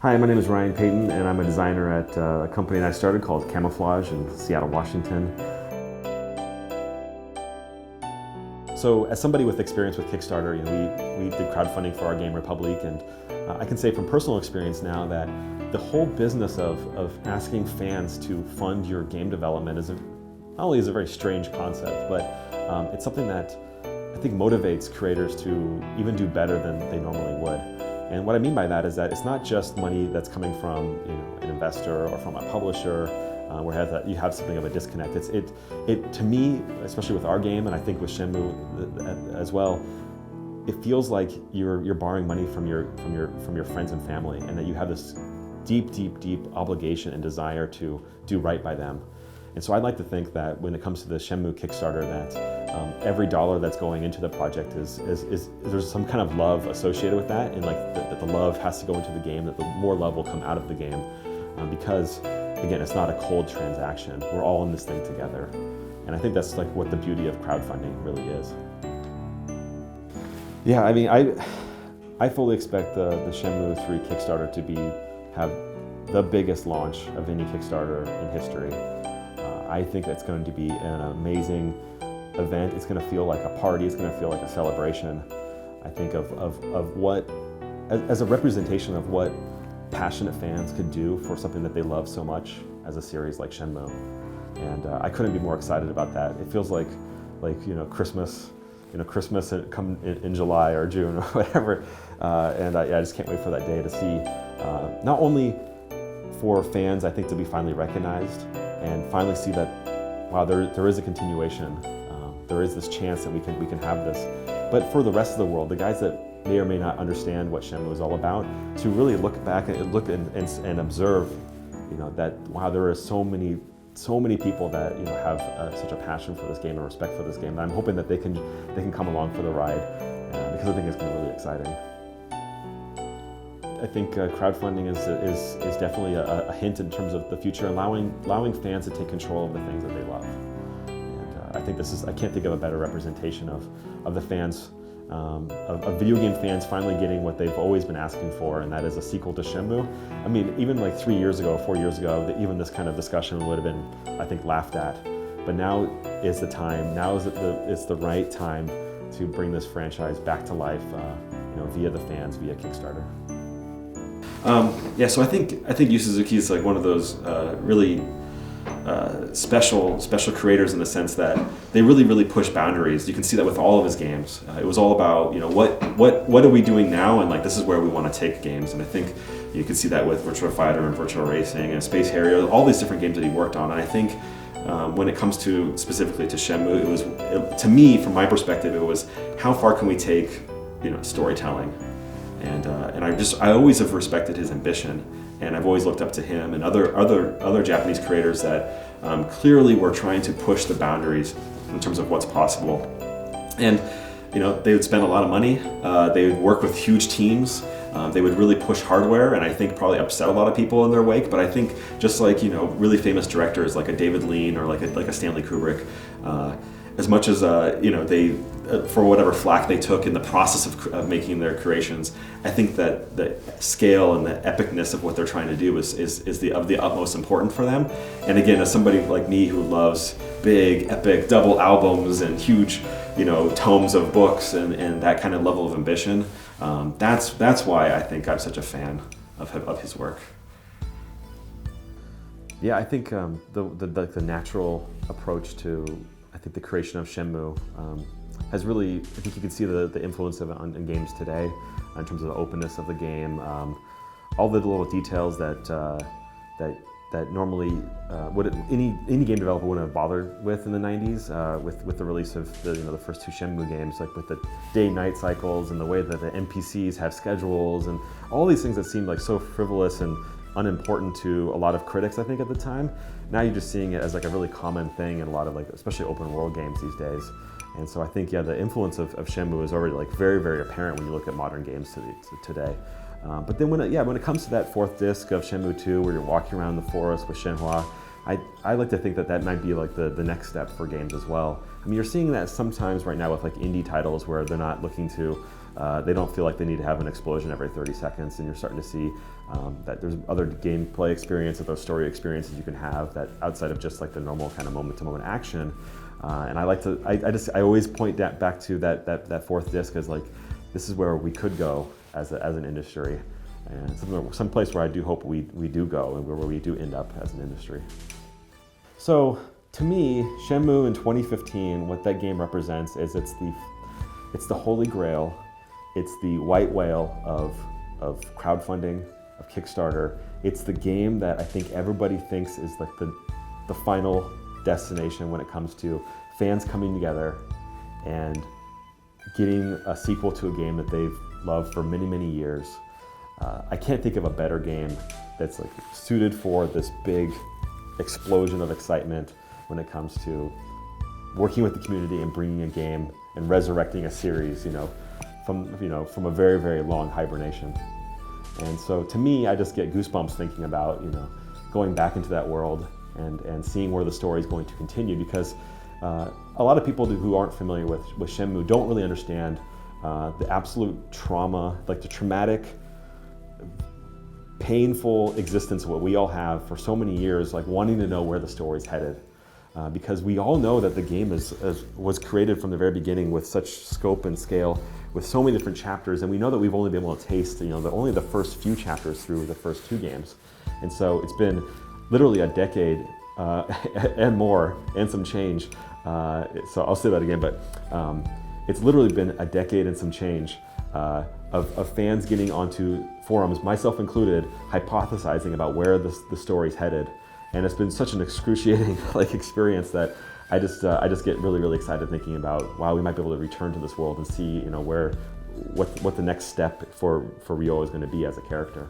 Hi, my name is Ryan Payton, and I'm a designer at a company that I started called Camouflage in Seattle, Washington. So as somebody with experience with Kickstarter, we did crowdfunding for our game Republic, and I can say from personal experience now that the whole business of asking fans to fund your game development not only is a very strange concept, but it's something that I think motivates creators to even do better than they normally would. And what I mean by that is that it's not just money that's coming from an investor or from a publisher, where you have something of a disconnect. To me, especially with our game, and I think with Shenmue as well, it feels like you're borrowing money from your friends and family, and that you have this deep obligation and desire to do right by them. And so I'd like to think that when it comes to the Shenmue Kickstarter, that every dollar that's going into the project is there's some kind of love associated with that, and that the love has to go into the game, that the more love will come out of the game, because again, it's not a cold transaction. We're all in this thing together, and I think that's like what the beauty of crowdfunding really is. Yeah, I mean, I fully expect the Shenmue 3 Kickstarter to have the biggest launch of any Kickstarter in history. I think it's going to be an amazing event. It's going to feel like a party. It's going to feel like a celebration. I think of what, as a representation of what passionate fans could do for something that they love so much as a series like Shenmue. And I couldn't be more excited about that. It feels like Christmas, Christmas come in July or June or whatever. And I just can't wait for that day to see, not only for fans, I think, to be finally recognized and finally see that, wow, there is a continuation. There is this chance that we can have this. But for the rest of the world, the guys that may or may not understand what Shenmue is all about, to really look back and observe, that, wow, there are so many people that have such a passion for this game and respect for this game. And I'm hoping that they can come along for the ride, because I think it's going to be really exciting. I think crowdfunding is definitely a hint in terms of the future, allowing fans to take control of the things that they love. And I think I can't think of a better representation of the fans, of video game fans finally getting what they've always been asking for, and that is a sequel to Shenmue. I mean, even like 4 years ago, even this kind of discussion would have been, I think, laughed at. But now is the time. Now it's the right time to bring this franchise back to life, via the fans, via Kickstarter. So I think Yu Suzuki is like one of those really special creators in the sense that they really push boundaries. You can see that with all of his games. It was all about what are we doing now, and like this is where we want to take games. And I think you can see that with Virtua Fighter and Virtua Racing and Space Harrier, all these different games that he worked on. And I think when it comes to specifically to Shenmue, to me, from my perspective, it was how far can we take storytelling. And I always have respected his ambition, and I've always looked up to him and other Japanese creators that clearly were trying to push the boundaries in terms of what's possible. And they would spend a lot of money. They would work with huge teams. They would really push hardware, and I think probably upset a lot of people in their wake. But I think just like really famous directors like a David Lean or like a Stanley Kubrick, as much as they for whatever flack they took in the process of making their creations, I think that the scale and the epicness of what they're trying to do is of the utmost important for them. And again, as somebody like me who loves big, epic double albums and huge, tomes of books and that kind of level of ambition, that's why I think I'm such a fan of his work. Yeah, I think the natural approach to the creation of Shenmue has really, I think you can see the influence of it in games today in terms of the openness of the game, all the little details that normally any game developer wouldn't have bothered with in the 90s with the release of the first two Shenmue games, like with the day-night cycles and the way that the NPCs have schedules and all these things that seemed like so frivolous and unimportant to a lot of critics, I think, at the time. Now you're just seeing it as like a really common thing in a lot of especially open world games these days. And so I think, the influence of Shenmue is already very apparent when you look at modern games today. But then when it comes to that fourth disc of Shenmue 2, where you're walking around the forest with Shenhua, I like to think that might be like the next step for games as well. I mean, you're seeing that sometimes right now with like indie titles where they're not looking to They don't feel like they need to have an explosion every 30 seconds, and you're starting to see that there's other gameplay experience, other story experiences you can have that outside of just like the normal kind of moment-to-moment action. And I like to, I always point that back to that fourth disc as like, this is where we could go as an industry, and some place where I do hope we do go, and where we do end up as an industry. So to me, Shenmue in 2015, what that game represents is it's the holy grail, it's the white whale of crowdfunding, of Kickstarter. It's the game that I think everybody thinks is like the final destination when it comes to fans coming together and getting a sequel to a game that they've loved for many, many years. I can't think of a better game that's like suited for this big explosion of excitement when it comes to working with the community and bringing a game and resurrecting a series, from a very, very long hibernation. And so to me, I just get goosebumps thinking about, going back into that world and seeing where the story is going to continue, because a lot of people who aren't familiar with Shenmue don't really understand the absolute trauma, like the traumatic, painful existence of what we all have for so many years, like wanting to know where the story's headed. Because we all know that the game was created from the very beginning with such scope and scale, with so many different chapters, and we know that we've only been able to taste only the first few chapters through the first two games. And so it's been literally a decade and more, and some change. So I'll say that again, but it's literally been a decade and some change of fans getting onto forums, myself included, hypothesizing about where the story's headed. And it's been such an excruciating experience that I just get really, really excited thinking about, wow, we might be able to return to this world and see what the next step for Ryo is going to be as a character.